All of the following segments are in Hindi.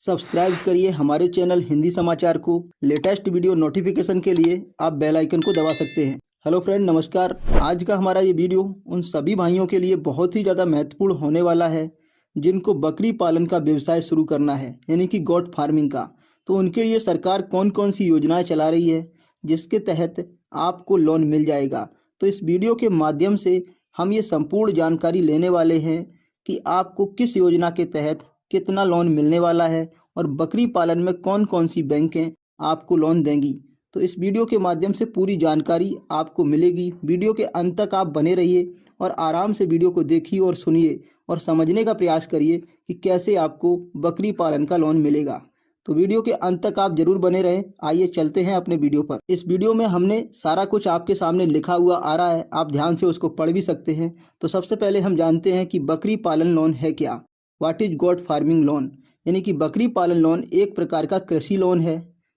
सब्सक्राइब करिए हमारे चैनल हिंदी समाचार को। लेटेस्ट वीडियो नोटिफिकेशन के लिए आप बेल आइकन को दबा सकते हैं। हेलो फ्रेंड, नमस्कार। आज का हमारा ये वीडियो उन सभी भाइयों के लिए बहुत ही ज़्यादा महत्वपूर्ण होने वाला है जिनको बकरी पालन का व्यवसाय शुरू करना है, यानी कि गोट फार्मिंग का। तो उनके लिए सरकार कौन कौन सी योजनाएं चला रही है जिसके तहत आपको लोन मिल जाएगा। तो इस वीडियो के माध्यम से हम ये संपूर्ण जानकारी लेने वाले हैं कि आपको किस योजना के तहत कितना लोन मिलने वाला है और बकरी पालन में कौन कौन सी बैंकें आपको लोन देंगी। तो इस वीडियो के माध्यम से पूरी जानकारी आपको मिलेगी। वीडियो के अंत तक आप बने रहिए और आराम से वीडियो को देखिए और सुनिए और समझने का प्रयास करिए कि कैसे आपको बकरी पालन का लोन मिलेगा। तो वीडियो के अंत तक आप जरूर बने रहें। आइए चलते हैं अपने वीडियो पर। इस वीडियो में हमने सारा कुछ आपके सामने लिखा हुआ आ रहा है, आप ध्यान से उसको पढ़ भी सकते हैं। तो सबसे पहले हम जानते हैं कि बकरी पालन लोन है क्या। What is goat farming loan, यानी कि बकरी पालन लोन एक प्रकार का कृषि लोन है।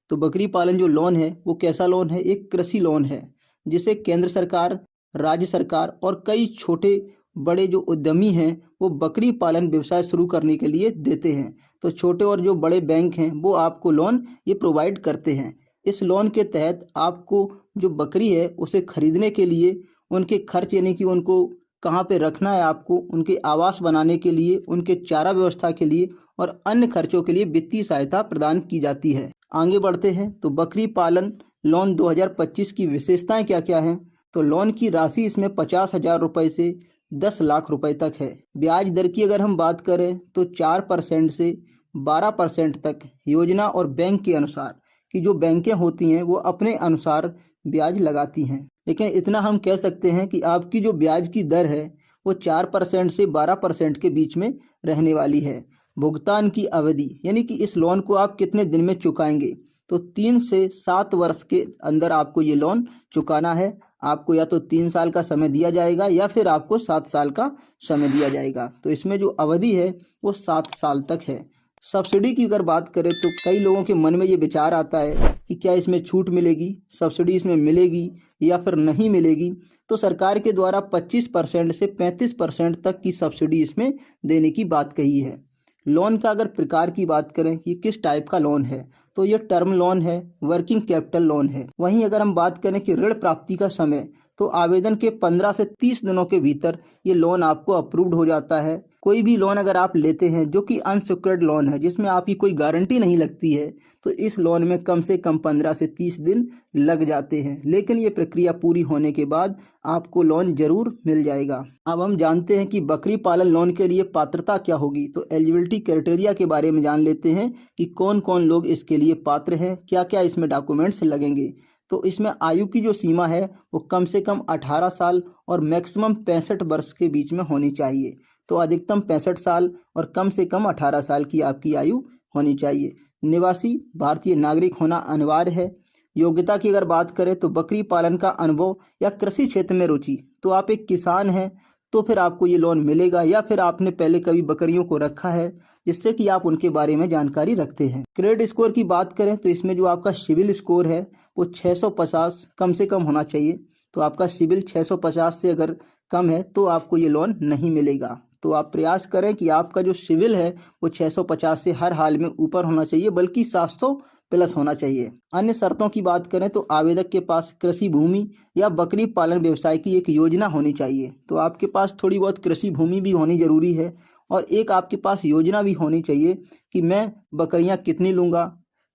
तो बकरी पालन जो लोन है वो कैसा लोन है, एक कृषि लोन है जिसे केंद्र सरकार, राज्य सरकार और कई छोटे बड़े जो उद्यमी हैं वो बकरी पालन व्यवसाय शुरू करने के लिए देते हैं। तो छोटे और जो बड़े बैंक हैं वो आपको लोन ये प्रोवाइड करते हैं। इस लोन के तहत आपको जो बकरी है उसे खरीदने के लिए उनके खर्च, यानी कि उनको कहाँ पे रखना है, आपको उनके आवास बनाने के लिए, उनके चारा व्यवस्था के लिए और अन्य खर्चों के लिए वित्तीय सहायता प्रदान की जाती है। आगे बढ़ते हैं। तो बकरी पालन लोन 2025 की विशेषताएं क्या क्या हैं। तो लोन की राशि इसमें 50,000 रुपये से 10 लाख रुपए तक है। ब्याज दर की अगर हम बात करें तो 4% से 12% तक योजना और बैंक के अनुसार कि जो बैंकें होती हैं वो अपने अनुसार ब्याज लगाती हैं। लेकिन इतना हम कह सकते हैं कि आपकी जो ब्याज की दर है वो 4% से 12% के बीच में रहने वाली है। भुगतान की अवधि, यानी कि इस लोन को आप कितने दिन में चुकाएंगे। तो 3 से 7 वर्ष के अंदर आपको ये लोन चुकाना है। आपको या तो 3 साल का समय दिया जाएगा या फिर आपको 7 साल का समय दिया जाएगा। तो इसमें जो अवधि है वो 7 साल तक है। सब्सिडी की अगर बात करें तो कई लोगों के मन में ये विचार आता है कि क्या इसमें छूट मिलेगी, सब्सिडी इसमें मिलेगी या फिर नहीं मिलेगी। तो सरकार के द्वारा 25% से 35% तक की सब्सिडी इसमें देने की बात कही है। लोन का अगर प्रकार की बात करें कि किस टाइप का लोन है, तो ये टर्म लोन है, वर्किंग कैपिटल लोन है। वहीं अगर हम बात करें कि ऋण प्राप्ति का समय, तो आवेदन के 15 से 30 दिनों के भीतर ये लोन आपको अप्रूव्ड हो जाता है। कोई भी लोन अगर आप लेते हैं जो कि अनसिक्योर्ड लोन है, जिसमें आपकी कोई गारंटी नहीं लगती है, तो इस लोन में कम से कम 15 से 30 दिन लग जाते हैं। लेकिन ये प्रक्रिया पूरी होने के बाद आपको लोन जरूर मिल जाएगा। अब हम जानते हैं कि बकरी पालन लोन के लिए पात्रता क्या होगी। तो एलिजिबिलिटी क्राइटेरिया के बारे में जान लेते हैं कि कौन कौन लोग इसके लिए पात्र हैं, क्या क्या इसमें डॉक्यूमेंट्स लगेंगे। तो इसमें आयु की जो सीमा है वो कम से कम 18 साल और मैक्सिमम 65 वर्ष के बीच में होनी चाहिए। तो अधिकतम 65 साल और कम से कम 18 साल की आपकी आयु होनी चाहिए। निवासी भारतीय नागरिक होना अनिवार्य है। योग्यता की अगर बात करें तो बकरी पालन का अनुभव या कृषि क्षेत्र में रुचि। तो आप एक किसान हैं तो फिर आपको ये लोन मिलेगा, या फिर आपने पहले कभी बकरियों को रखा है जिससे कि आप उनके बारे में जानकारी रखते हैं। क्रेडिट स्कोर की बात करें तो इसमें जो आपका सिविल स्कोर है वो 650 कम से कम होना चाहिए। तो आपका सिविल 650 से अगर कम है तो आपको ये लोन नहीं मिलेगा। तो आप प्रयास करें कि आपका जो सिविल है वो 650 से हर हाल में ऊपर होना चाहिए, बल्कि 700 प्लस होना चाहिए। अन्य शर्तों की बात करें तो आवेदक के पास कृषि भूमि या बकरी पालन व्यवसाय की एक योजना होनी चाहिए। तो आपके पास थोड़ी बहुत कृषि भूमि भी होनी जरूरी है और एक आपके पास योजना भी होनी चाहिए कि मैं बकरियां कितनी लूँगा,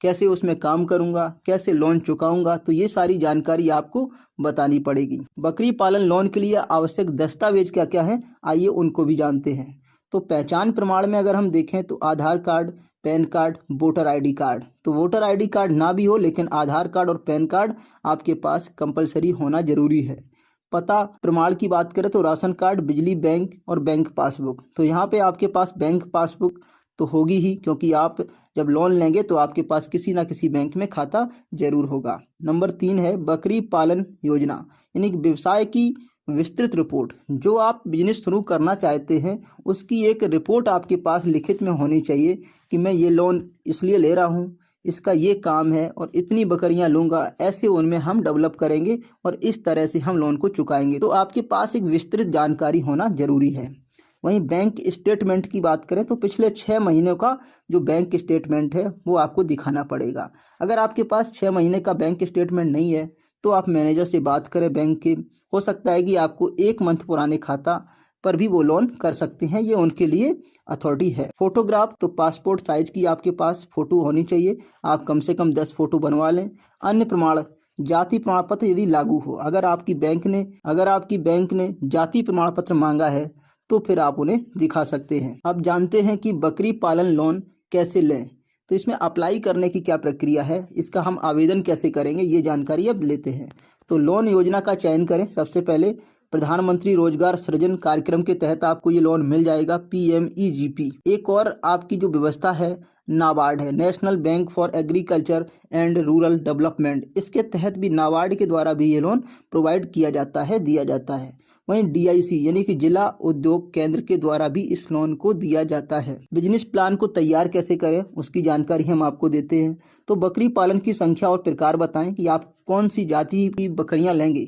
कैसे उसमें काम करूंगा, कैसे लोन चुकाऊंगा। तो ये सारी जानकारी आपको बतानी पड़ेगी। बकरी पालन लोन के लिए आवश्यक दस्तावेज क्या क्या हैं, आइए उनको भी जानते हैं। तो पहचान प्रमाण में अगर हम देखें तो Aadhaar card, PAN card, voter ID card. तो वोटर आईडी कार्ड ना भी हो लेकिन आधार कार्ड और पैन कार्ड आपके पास कंपलसरी होना जरूरी है। पता प्रमाण की बात करें तो राशन कार्ड, बिजली बैंक और बैंक पासबुक। तो यहाँ पे आपके पास बैंक पासबुक तो होगी ही, क्योंकि आप जब लोन लेंगे तो आपके पास किसी ना किसी बैंक में खाता जरूर होगा। नंबर 3 है बकरी पालन योजना, यानी कि व्यवसाय की विस्तृत रिपोर्ट। जो आप बिजनेस शुरू करना चाहते हैं उसकी एक रिपोर्ट आपके पास लिखित में होनी चाहिए कि मैं ये लोन इसलिए ले रहा हूँ, इसका ये काम है और इतनी बकरियां लूँगा, ऐसे उनमें हम डेवलप करेंगे और इस तरह से हम लोन को चुकाएंगे। तो आपके पास एक विस्तृत जानकारी होना जरूरी है। वहीं बैंक स्टेटमेंट की बात करें तो पिछले 6 महीनों का जो बैंक स्टेटमेंट है वो आपको दिखाना पड़ेगा। अगर आपके पास 6 महीने का बैंक स्टेटमेंट नहीं है तो आप मैनेजर से बात करें बैंक के। हो सकता है कि आपको 1 मंथ पुराने खाता पर भी वो लोन कर सकते हैं, ये उनके लिए अथॉरिटी है। फोटोग्राफ तो पासपोर्ट साइज की आपके पास फ़ोटो होनी चाहिए, आप कम से कम 10 फ़ोटो बनवा लें। अन्य प्रमाण, जाति प्रमाण पत्र यदि लागू हो, अगर आपकी बैंक ने जाति प्रमाण पत्र मांगा है तो फिर आप उन्हें दिखा सकते हैं। अब जानते हैं कि बकरी पालन लोन कैसे लें। तो इसमें अप्लाई करने की क्या प्रक्रिया है, इसका हम आवेदन कैसे करेंगे, ये जानकारी अब लेते हैं। तो लोन योजना का चयन करें। सबसे पहले प्रधानमंत्री रोजगार सृजन कार्यक्रम के तहत आपको ये लोन मिल जाएगा, PMEGP। एक और आपकी जो व्यवस्था है नाबार्ड है, national bank for agriculture and rural development. इसके तहत भी नाबार्ड के द्वारा भी ये लोन प्रोवाइड किया जाता है, दिया जाता है। वहीं DIC यानी कि जिला उद्योग केंद्र के द्वारा भी इस लोन को दिया जाता है। बिजनेस प्लान को तैयार कैसे करें उसकी जानकारी हम आपको देते हैं। तो बकरी पालन की संख्या और प्रकार बताएं कि आप कौन सी जाति की बकरियां लेंगे।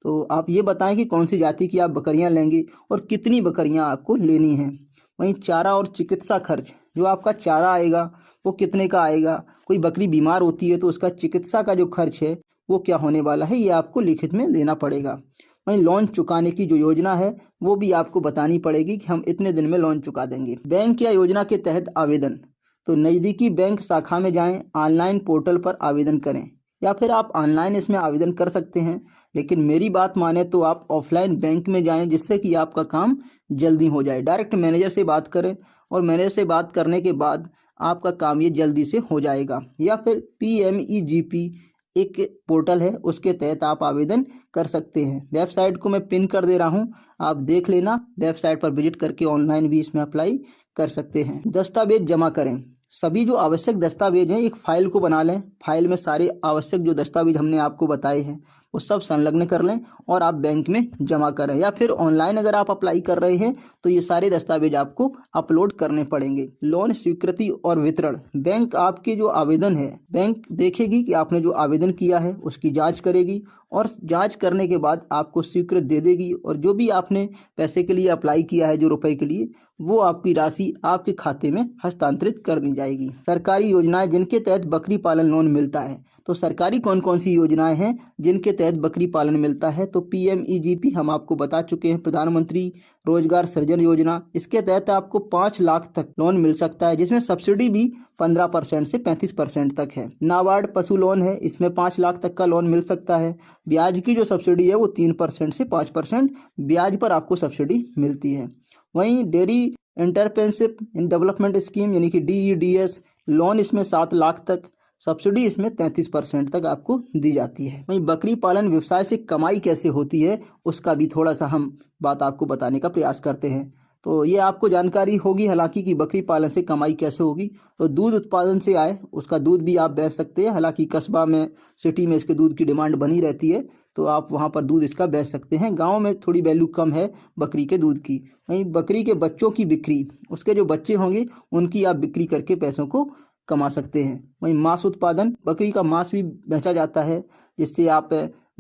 तो आप ये बताएं कि कौन सी जाति की आप बकरियां लेंगे और कितनी बकरियां आपको लेनी हैं। वहीं चारा और चिकित्सा खर्च, जो आपका चारा आएगा वो कितने का आएगा। कोई बकरी बीमार होती है तो उसका चिकित्सा का जो खर्च है वो क्या होने वाला है, ये आपको लिखित में देना पड़ेगा। वहीं लोन चुकाने की जो योजना है वो भी आपको बतानी पड़ेगी कि हम इतने दिन में लोन चुका देंगे। बैंक या योजना के तहत आवेदन, तो नज़दीकी बैंक शाखा में जाएं, ऑनलाइन पोर्टल पर आवेदन करें, या फिर आप ऑनलाइन इसमें आवेदन कर सकते हैं। लेकिन मेरी बात माने तो आप ऑफलाइन बैंक में जाएं, जिससे कि आपका काम जल्दी हो जाए। डायरेक्ट मैनेजर से बात करें और मैनेजर से बात करने के बाद आपका काम ये जल्दी से हो जाएगा। या फिर PMEGP एक पोर्टल है, उसके तहत आप आवेदन कर सकते हैं। वेबसाइट को मैं पिन कर दे रहा हूं, आप देख लेना। वेबसाइट पर विजिट करके ऑनलाइन भी इसमें अप्लाई कर सकते हैं। दस्तावेज जमा करें। सभी जो आवश्यक दस्तावेज हैं एक फाइल को बना लें। फाइल में सारे आवश्यक जो दस्तावेज हमने आपको बताए हैं वो सब संलग्न कर लें और आप बैंक में जमा करें। या फिर ऑनलाइन अगर आप अप्लाई कर रहे हैं तो ये सारे दस्तावेज आपको अपलोड करने पड़ेंगे। लोन स्वीकृति और वितरण, बैंक आपके जो आवेदन है, बैंक देखेगी कि आपने जो आवेदन किया है उसकी जांच करेगी और जांच करने के बाद आपको स्वीकृत दे देगी। और जो भी आपने पैसे के लिए अप्लाई किया है, जो रुपए के लिए, वो आपकी राशि आपके खाते में हस्तांतरित कर दी जाएगी। सरकारी योजनाएं जिनके तहत बकरी पालन लोन मिलता है। तो सरकारी कौन कौन सी योजनाएं हैं जिनके तहत बकरी पालन मिलता है। तो PMEGP हम आपको बता चुके हैं, प्रधानमंत्री रोजगार सृजन योजना। इसके तहत आपको 5 लाख तक लोन मिल सकता है, जिसमें सब्सिडी भी 15% से 35% तक है। नाबार्ड पशु लोन है, इसमें 5 लाख तक का लोन मिल सकता है। ब्याज की जो सब्सिडी है वो 3% से 5% ब्याज पर आपको सब्सिडी मिलती है। वहीं dairy entrepreneurship in development scheme यानी कि DEDS लोन, इसमें 7 लाख तक, सब्सिडी इसमें 33% तक आपको दी जाती है। वहीं बकरी पालन व्यवसाय से कमाई कैसे होती है उसका भी थोड़ा सा हम बात आपको बताने का प्रयास करते हैं। तो ये आपको जानकारी होगी हालांकि कि बकरी पालन से कमाई कैसे होगी। तो दूध उत्पादन से आए, उसका दूध भी आप बेच सकते हैं। हालांकि कस्बा में, सिटी में इसके दूध की डिमांड बनी रहती है, तो आप वहाँ पर दूध इसका बेच सकते हैं। गांव में थोड़ी वैल्यू कम है बकरी के दूध की। वहीं बकरी के बच्चों की बिक्री, उसके जो बच्चे होंगे उनकी आप बिक्री करके पैसों को कमा सकते हैं। वहीं मांस उत्पादन, बकरी का मांस भी बेचा जाता है, जिससे आप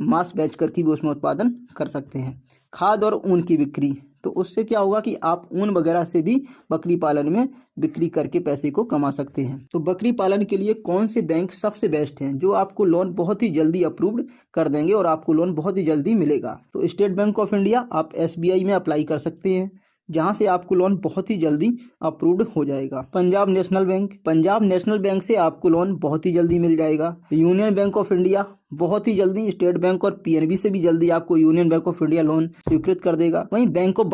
मांस बेच कर भी उसमें उत्पादन कर सकते हैं। खाद और ऊन की बिक्री, तो उससे क्या होगा कि आप ऊन वगैरह से भी बकरी पालन में बिक्री करके पैसे को कमा सकते हैं। तो बकरी पालन के लिए कौन से बैंक सबसे बेस्ट हैं, जो आपको लोन बहुत ही जल्दी अप्रूव्ड कर देंगे और आपको लोन बहुत ही जल्दी मिलेगा। तो स्टेट बैंक ऑफ इंडिया, आप SBI में अप्लाई कर सकते हैं, जहां से आपको लोन बहुत ही जल्दी अप्रूव्ड हो जाएगा। पंजाब नेशनल बैंक से आपको लोन बहुत ही जल्दी मिल जाएगा। यूनियन बैंक ऑफ इंडिया बहुत ही जल्दी, स्टेट बैंक और PNB से भी जल्दी आपको union bank of India loan स्वीकृत कर देगा। वहीं बैंक ऑफ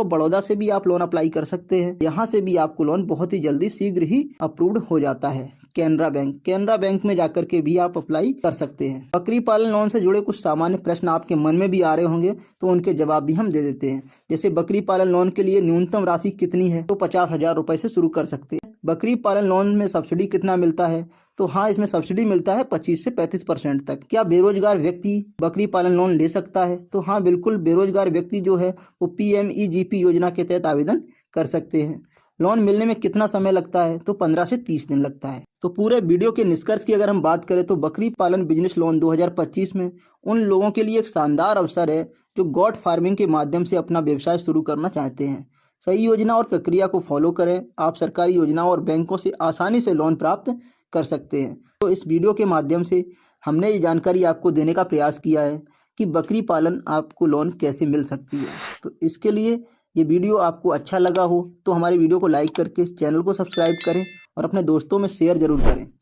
बड़ौदा से भी आप लोन अप्लाई कर सकते हैं, यहाँ से भी आपको लोन बहुत ही जल्दी शीघ्र ही अप्रूव्ड हो जाता है। कैनरा बैंक में जाकर के भी आप अप्लाई कर सकते हैं। बकरी पालन लोन से जुड़े कुछ सामान्य प्रश्न आपके मन में भी आ रहे होंगे, तो उनके जवाब भी हम दे देते हैं। जैसे बकरी पालन लोन के लिए न्यूनतम राशि कितनी है, तो 50,000 रुपए से शुरू कर सकते हैं। बकरी पालन लोन में सब्सिडी कितना मिलता है, तो हाँ, इसमें सब्सिडी मिलता है 25 से 35% तक। क्या बेरोजगार व्यक्ति बकरी पालन लोन ले सकता है, तो हाँ बिल्कुल, बेरोजगार व्यक्ति जो है वो PMEGP योजना के तहत आवेदन कर सकते हैं। लोन मिलने में कितना समय लगता है, तो 15 से 30 दिन लगता है। तो पूरे वीडियो के निष्कर्ष की अगर हम बात करें तो बकरी पालन बिजनेस लोन 2025 में उन लोगों के लिए एक शानदार अवसर है जो गॉट फार्मिंग के माध्यम से अपना व्यवसाय शुरू करना चाहते हैं। सही योजना और प्रक्रिया को फॉलो करें, आप सरकारी योजनाओं और बैंकों से आसानी से लोन प्राप्त कर सकते हैं। तो इस वीडियो के माध्यम से हमने ये जानकारी आपको देने का प्रयास किया है कि बकरी पालन आपको लोन कैसे मिल सकती है। तो इसके लिए ये वीडियो आपको अच्छा लगा हो तो हमारे वीडियो को लाइक करके चैनल को सब्सक्राइब करें और अपने दोस्तों में शेयर ज़रूर करें।